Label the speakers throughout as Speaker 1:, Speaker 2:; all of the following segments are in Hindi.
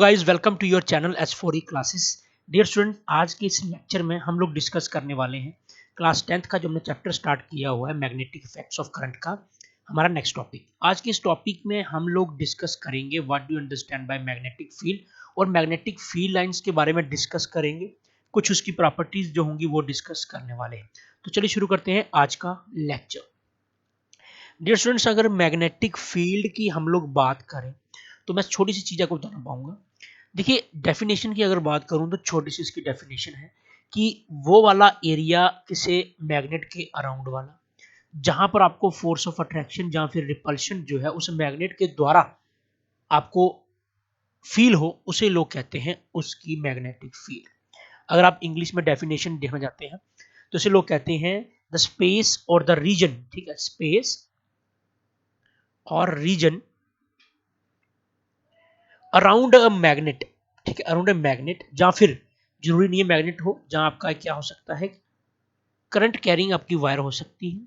Speaker 1: Guys welcome to your channel S4E classes. Dear student, आज के इस लेक्चर में हम लोग डिस्कस करने वाले हैं क्लास 10th का जो हमने चैप्टर स्टार्ट किया हुआ है मैग्नेटिक इफेक्ट्स ऑफ करंट का हमारा नेक्स्ट टॉपिक। आज के इस टॉपिक में हम लोग डिस्कस करेंगे what do you understand by magnetic field और मैग्नेटिक फील्ड लाइंस के बारे में डिस्कस करेंगे। कुछ उसकी प्रॉपर्टीज जो होंगी वो डिस्कस करने वाले हैं। तो चलिए शुरू करते हैं आज का लेक्चर। डियर स्टूडेंट्स, अगर मैग्नेटिक फील्ड की हम लोग बात करें तो मैं छोटी सी चीज़ आपको बताना पाऊंगा। देखिए, डेफिनेशन की अगर बात करूं तो छोटी सी इसकी डेफिनेशन है कि वो वाला एरिया किसी मैग्नेट के अराउंड वाला जहां पर आपको फोर्स ऑफ अट्रैक्शन या फिर रिपल्शन जो है उस मैग्नेट के द्वारा आपको फील हो, उसे लोग कहते हैं उसकी मैग्नेटिक फील्ड। अगर आप इंग्लिश में डेफिनेशन देखना चाहते हैं तो इसे लोग कहते हैं द स्पेस और द रीजन। ठीक है, स्पेस और रीजन अराउंड अ मैग्नेट। ठीक है, अराउंड अ मैग्नेट, या फिर जरूरी नहीं है मैग्नेट हो, जहां आपका क्या हो सकता है, करंट कैरिंग आपकी वायर हो सकती है,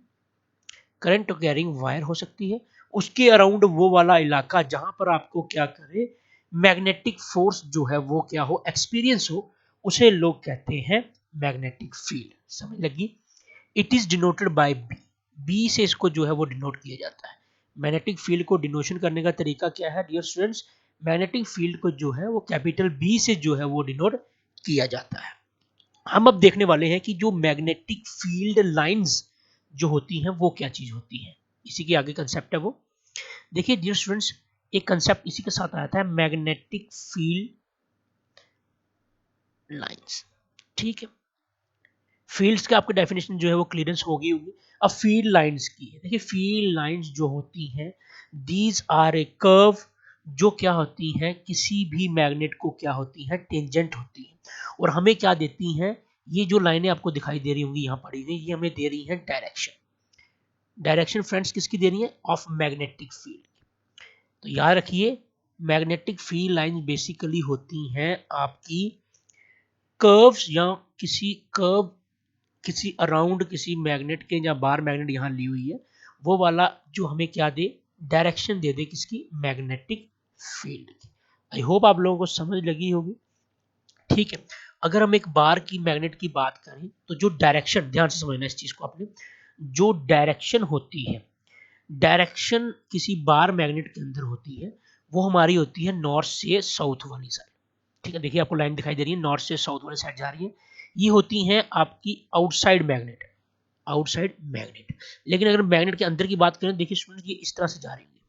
Speaker 1: करंट कैरिंग वायर हो सकती है, उसके अराउंड वो वाला इलाका जहां पर आपको क्या करे, मैग्नेटिक फोर्स जो है वो क्या हो, एक्सपीरियंस हो, उसे लोग कहते हैं मैग्नेटिक फील्ड। समझ लगी? It is denoted by B. B से इसको जो है वो डिनोट किया जाता है। मैग्नेटिक फील्ड को डिनोशन करने का तरीका क्या है डियर स्टूडेंट्स? मैग्नेटिक फील्ड को जो है वो कैपिटल बी से जो है वो डिनोट किया जाता है। हम अब देखने वाले हैं कि जो मैग्नेटिक फील्ड लाइंस जो होती हैं वो क्या चीज होती है। इसी के आगे कंसेप्ट है वो। देखिए डियर स्टूडेंट्स, एक कंसेप्ट इसी के साथ आता है, मैग्नेटिक फील्ड लाइंस। ठीक है, फील्ड्स का आपका डेफिनेशन जो है वो क्लियरेंस होगी होगी। अब फील्ड लाइंस की है। देखिए, फील्ड लाइंस जो होती हैं, दीज आर ए कर्व, जो क्या होती हैं, किसी भी मैग्नेट को क्या होती हैं, टेंजेंट होती हैं और हमें क्या देती हैं, ये जो लाइनें आपको दिखाई दे रही होंगी यहाँ पड़ी हुई, ये हमें दे रही हैं डायरेक्शन। डायरेक्शन फ्रेंड्स किसकी दे रही है? Of magnetic field. तो याद रखिए, मैग्नेटिक फील्ड लाइंस बेसिकली होती हैं आपकी कर्व्स या किसी कर्व, किसी अराउंड किसी मैग्नेट के, या बार मैग्नेट यहाँ ली हुई है, वो वाला जो हमें क्या दे, डायरेक्शन दे दे किसकी, मैग्नेटिक फील्ड की। आई होप आप लोगों को समझ लगी होगी। ठीक है, अगर हम एक बार की मैग्नेट की बात करें तो जो डायरेक्शन, ध्यान से समझना इस चीज को आपने, जो डायरेक्शन होती है, डायरेक्शन किसी बार मैग्नेट के अंदर होती है, वो हमारी होती है नॉर्थ से साउथ वाली साइड। ठीक है, देखिए आपको लाइन दिखाई दे रही है, नॉर्थ से साउथ वाली साइड जा रही है, ये होती हैं आपकी आउटसाइड मैग्नेट, आउटसाइड मैग्नेट। लेकिन अगर मैग्नेट के अंदर की बात करें, देखिए स्टूडेंट, ये इस तरह से जा रही है,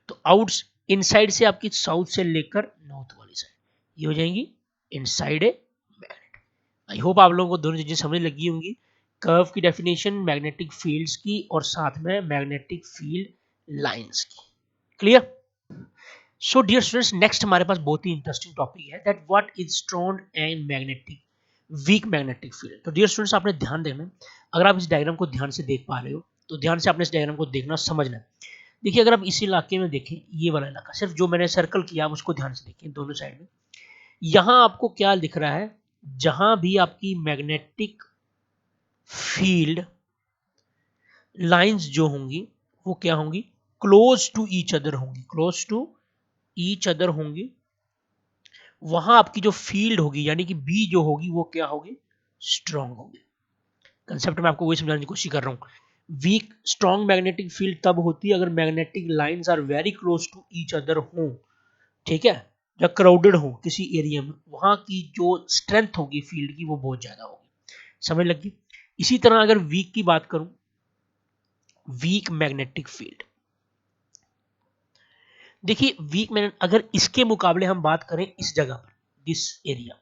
Speaker 1: तो आउट इनसाइड से आपकी साउथ से लेकर नॉर्थ वाली साइड ये हो जाएंगी inside a magnet. I hope आप लोगों को दोनों चीजें समझ लगी होंगी, कर्व की डेफिनेशन, मैग्नेटिक फील्ड्स की, और साथ में मैग्नेटिक फील्ड लाइंस की। Clear? So dear students, next हमारे पास बहुत ही इंटरेस्टिंग टॉपिक है, that what is strong and magnetic weak magnetic field. तो डियर स्टूडेंट्स, आपने ध्यान देना, अगर आप इस डायग्राम को ध्यान से देख पा रहे हो तो ध्यान से आपने इस डायग्राम को देखना, समझना। देखिए, अगर आप इस इलाके में देखें, ये वाला इलाका, सिर्फ जो मैंने सर्कल किया आप उसको ध्यान से देखें दोनों साइड में, यहां आपको क्या दिख रहा है, जहां भी आपकी मैग्नेटिक फील्ड लाइंस जो होंगी वो क्या होंगी, क्लोज टू ईच अदर होंगी, क्लोज टू ईच अदर होंगी, वहां आपकी जो फील्ड होगी यानी कि बी जो होगी वो क्या होगी, स्ट्रॉन्ग होगी। कंसेप्ट में आपको वही समझाने की कोशिश कर रहा हूं। वीक स्ट्रॉन्ग मैग्नेटिक फील्ड तब होती है अगर magnetic lines are very close to each other हो। ठीक है, या क्राउडेड हो किसी एरिया में, वहां की जो स्ट्रेंथ होगी फील्ड की वो बहुत ज्यादा होगी। समझ लगी? इसी तरह अगर वीक की बात करूं, वीक मैग्नेटिक फील्ड, देखिए वीक मैग्नेट, अगर इसके मुकाबले हम बात करें इस जगह पर, दिस एरिया,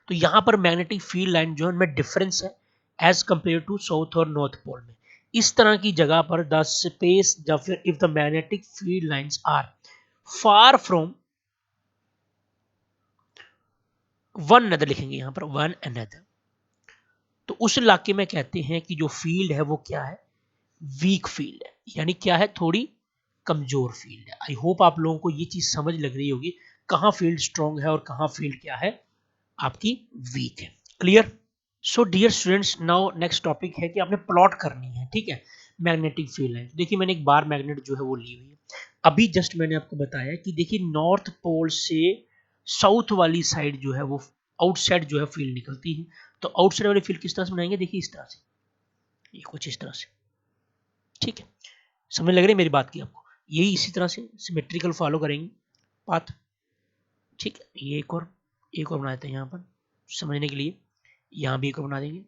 Speaker 1: तो यहां पर मैग्नेटिक फील्ड लाइन जो है उनमें डिफरेंस है एज कंपेयर टू साउथ और नॉर्थ पोल में। इस तरह की जगह पर द स्पेस या फिर if the magnetic field lines are far from one another, लिखेंगे यहां पर वन अनदर, तो उस इलाके में कहते हैं कि जो फील्ड है वो क्या है, वीक फील्ड है, यानी क्या है, थोड़ी कमजोर फील्ड है। आई होप आप लोगों को ये चीज समझ लग रही होगी, कहां फील्ड स्ट्रांग है और कहां फील्ड क्या है, आपकी वीक है। Clear? So dear students, now next topic है कि आपने प्लॉट करनी है, ठीक है, मैग्नेटिक फील्ड लाइन। देखिए मैंने एक बार मैग्नेट जो है वो ली हुई है, अभी जस्ट मैंने आपको बताया कि देखिए नॉर्थ पोल से साउथ वाली साइड जो है वो आउटसाइड जो है फील्ड निकलती है। तो आउटसाइड वाली फील्ड किस तरह से बनाएंगे, देखिए इस तरह से, ये कुछ इस तरह से, ठीक है, समझ लग रही है मेरी बात की आपको, यही इसी तरह से सिमेट्रिकल फॉलो करेंगे पाथ, ठीक है। ये एक और बना देते हैं यहाँ पर समझने के लिए, यहाँ भी एक और बना देंगे,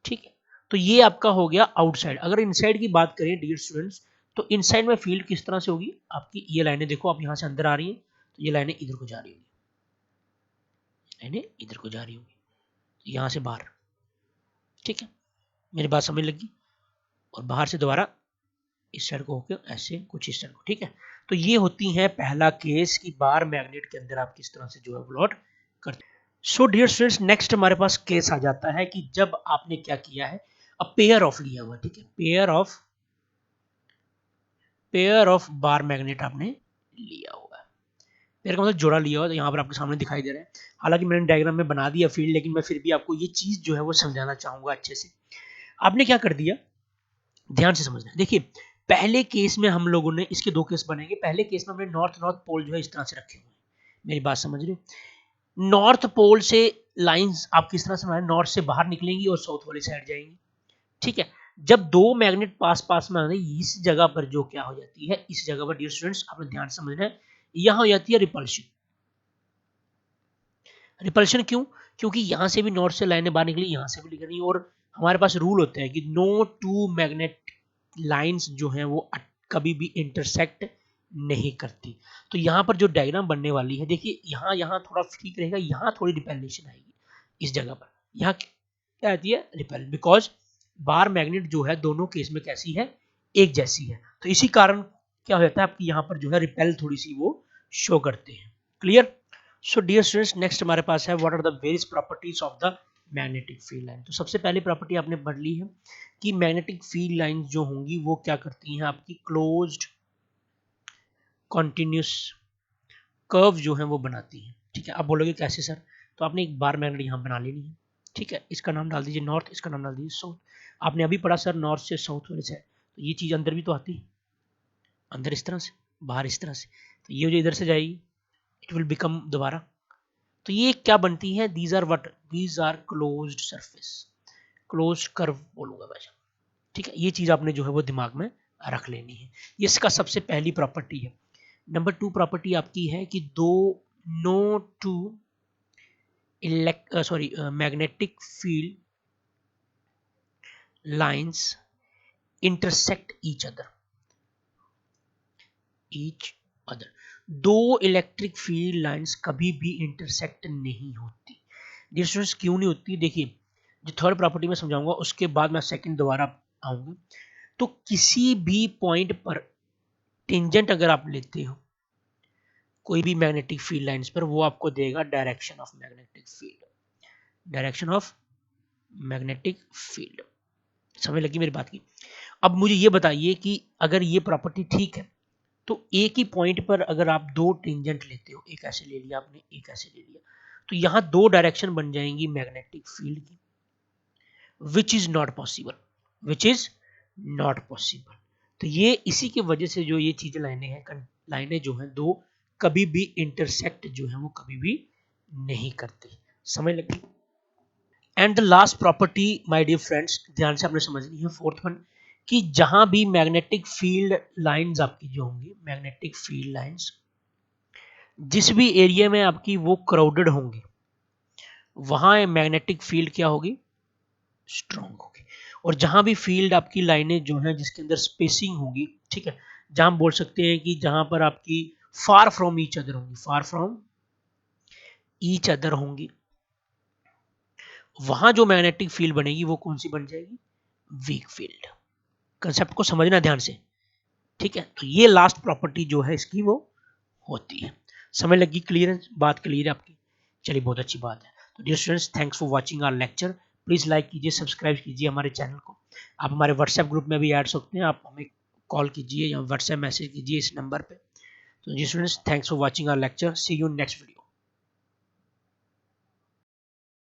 Speaker 1: ठीक है। तो ये आपका हो गया आउटसाइड। अगर इनसाइड की बात करें डियर स्टूडेंट्स, तो इनसाइड में फील्ड किस तरह से होगी, आपकी ये लाइनें देखो, आप यहाँ से अंदर आ रही हैं तो ये लाइनें इधर को जा रही होंगी, लाइनें इधर को जा रही होंगी, तो यहाँ से बाहर, ठीक है, मेरी बात समझ लगी, और बाहर से दोबारा इस साइड को होकर ऐसे कुछ इस साइड को, ठीक है। तो ये होती है पहला केस कि बार मैग्नेट के अंदर आप किस तरह से जो है प्लॉट करते हैं। सो डियर स्टूडेंट्स, नेक्स्ट हमारे पास केस आ जाता है कि जब आपने क्या किया है, अब पेयर ऑफ लिया हुआ, ठीक है, पेयर ऑफ बार मैग्नेट आपने लिया हुआ है, पेयर का मतलब जोड़ा लिया हुआ, तो यहाँ पर आपके सामने दिखाई दे रहा है। हालांकि मैंने डायग्राम में बना दिया फील्ड, लेकिन मैं फिर भी आपको ये चीज जो है वो समझाना चाहूंगा अच्छे से। आपने क्या कर दिया, ध्यान से समझना, देखिए पहले केस में हम लोगों ने, इसके दो केस बनेंगे, पहले केस में हमने नॉर्थ पोल जो है इस तरह से रखे हुए हैं, मेरी बात समझ रहे हो, नॉर्थ पोल से लाइंस आप किस तरह से बनाए, नॉर्थ से बाहर निकलेंगी और साउथ वाली साइड जाएंगी, ठीक है। जब दो मैग्नेट पास पास में आने, इस जगह पर जो क्या हो जाती है, इस जगह पर डियर स्टूडेंट्स आपने ध्यान से समझना है, यहां हो जाती है रिपल्शन। रिपल्शन क्यों, क्योंकि यहां से भी नॉर्थ से लाइनें बाहर निकली, यहां से भी निकल रही, और हमारे पास रूल होता है कि नो टू मैग्नेट लाइंस जो हैं वो कभी भी इंटरसेक्ट नहीं करती। तो यहाँ पर जो डायग्राम बनने वाली है, देखिए यहाँ थोड़ा ठीक रहेगा, यहाँ थोड़ी रिपेलेशन आएगी, इस जगह पर यहाँ क्या आती है, रिपेल, बिकॉज बार मैग्नेट जो है दोनों केस में कैसी है, एक जैसी है, तो इसी कारण क्या हो जाता है, आपकी यहाँ पर जो है रिपेल थोड़ी सी वो शो करते हैं। Clear. So dear students, next हमारे पास है what are the various properties of the magnetic field line. तो सबसे पहली प्रॉपर्टी आपने पढ़ ली है कि मैग्नेटिक फील्ड लाइंस जो होंगी वो क्या करती हैं, आपकी क्लोज्ड कॉन्टिन्यूस कर्व जो है वो बनाती हैं, ठीक है। आप बोलोगे कैसे सर, तो आपने एक बार मैग्नेट यहाँ बना लेनी है, ठीक है, इसका नाम डाल दीजिए नॉर्थ, इसका नाम डाल दीजिए साउथ। आपने अभी पढ़ा सर नॉर्थ से साउथ वाले साइड, तो ये चीज अंदर भी तो आती है, अंदर इस तरह से, बाहर इस तरह से, तो ये जो इधर से जाएगी इट विल बिकम दोबारा, तो ये क्या बनती है, these are what, these are closed surface, closed curve बोलूंगा मैं, ठीक है। ये चीज आपने जो है वो दिमाग में रख लेनी है, ये इसका सबसे पहली प्रॉपर्टी है। नंबर टू प्रॉपर्टी आपकी है कि दो no two magnetic field lines intersect each other, दो इलेक्ट्रिक फील्ड लाइंस कभी भी इंटरसेक्ट नहीं होती। डिस्टेंस क्यों नहीं होती, देखिए जो थर्ड प्रॉपर्टी में समझाऊंगा उसके बाद मैं सेकंड दोबारा आऊंगा। तो किसी भी पॉइंट पर टेंजेंट अगर आप लेते हो कोई भी मैग्नेटिक फील्ड लाइंस पर, वो आपको देगा direction of magnetic field, direction of magnetic field. समझ लगी मेरी बात की। अब मुझे ये बताइए कि अगर ये प्रॉपर्टी ठीक है, तो एक ही पॉइंट पर अगर आप दो टेंजेंट लेते हो, एक ऐसे ले लिया आपने, एक ऐसे ले लिया, तो यहां दो डायरेक्शन बन जाएंगी मैग्नेटिक फील्ड की, which is not possible, which is not possible. तो ये इसी की वजह से जो ये चीजें लाइनें जो हैं दो कभी भी इंटरसेक्ट जो है वो कभी भी नहीं करती। समझ लगी। And the last property my dear friends, ध्यान से आपने समझनी है, फोर्थ वन, कि जहां भी मैग्नेटिक फील्ड लाइंस आपकी जो होंगी, मैग्नेटिक फील्ड लाइंस जिस भी एरिया में आपकी वो क्राउडेड होंगी, वहां मैग्नेटिक फील्ड क्या होगी, स्ट्रॉन्ग होगी। और जहां भी फील्ड आपकी लाइनें जो हैं जिसके अंदर स्पेसिंग होगी, ठीक है, जहां हम बोल सकते हैं कि जहां पर आपकी फार फ्रॉम ईच अदर होंगी, फार फ्रॉम ईच अदर होंगी, वहां जो मैग्नेटिक फील्ड बनेगी वो कौन सी बन जाएगी, वीक फील्ड। कंसेप्ट को समझना ध्यान से, ठीक है। तो ये लास्ट प्रॉपर्टी जो है इसकी वो होती है। समझ लगी, क्लियर है, बात क्लियर है आपकी, चलिए बहुत अच्छी बात है। तो dear students, thanks for watching our lecture, please like कीजिए, सब्सक्राइब कीजिए हमारे चैनल को। आप हमारे व्हाट्सएप ग्रुप में भी ऐड सकते हैं, आप हमें कॉल कीजिए या व्हाट्सएप मैसेज कीजिए इस नंबर पे। तो dear students, thanks for watching our lecture, see you in next video.